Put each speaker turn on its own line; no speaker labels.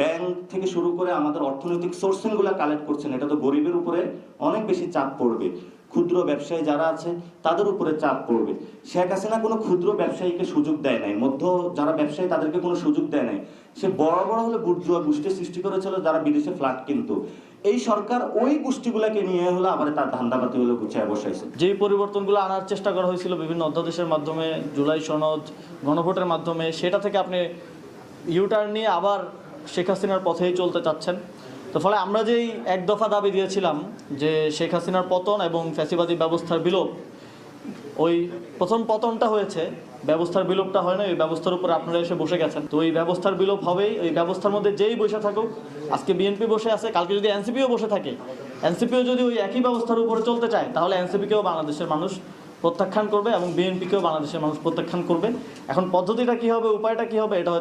Bank থেকে শুরু করে আমাদের অর্থনৈতিক সোর্সিং গুলা কালেক্ট করছেন, এটা তো গরিবের উপরে অনেক বেশি চাপ পড়বে। ক্ষুদ্র ব্যবসায়ী যারা আছে তাদের উপরে চাপ পড়বে। শেখ হাসিনা কোনো ক্ষুদ্র ব্যবসায়ীকে সুযোগ দেয় নাই, মধ্য যারা ব্যবসায়ী তাদেরকে কোনো সুযোগ দেয় নাই। সে বড় বড় হলে বুর্জুয়া গোষ্ঠী সৃষ্টি করেছিল যারা বিদেশে ফ্ল্যাট কিনতো। এই সরকার ওই গোষ্ঠীগুলাকে নিয়ে হলো আবার তার ধান্দাবাতি হলো গুছিয়ে বসাইছে।
যেই পরিবর্তনগুলো আনার চেষ্টা করা হয়েছিল বিভিন্ন অধ্যাদেশের মাধ্যমে, জুলাই সনদ, গণভোটের মাধ্যমে, সেটা থেকে আপনি ইউটার্ন নিয়ে আবার শেখ হাসিনার পথেই চলতে চাচ্ছেন। তো ফলে আমরা যেই এক দফা দাবি দিয়েছিলাম যে শেখ হাসিনার পতন এবং ফ্যাসিবাদী ব্যবস্থার বিলোপ, ওই প্রথম পতনটা হয়েছে, ব্যবস্থার বিলোপটা হয় না। ওই ব্যবস্থার উপর আপনারা এসে বসে গেছেন। তো ওই ব্যবস্থার বিলোপ হবেই। ওই ব্যবস্থার মধ্যে যেই বসে থাকুক, আজকে বিএনপি বসে আছে, কালকে যদি এনসিপিও বসে থাকে, এনসিপিও যদি ওই একই ব্যবস্থার উপরে চলতে চায়, তাহলে এনসিপিকেও বাংলাদেশের মানুষ প্রত্যাখ্যান করবে এবং বিএনপিকেও বাংলাদেশের মানুষ প্রত্যাখ্যান করবে। এখন পদ্ধতিটা কী হবে, উপায়টা কী হবে, এটা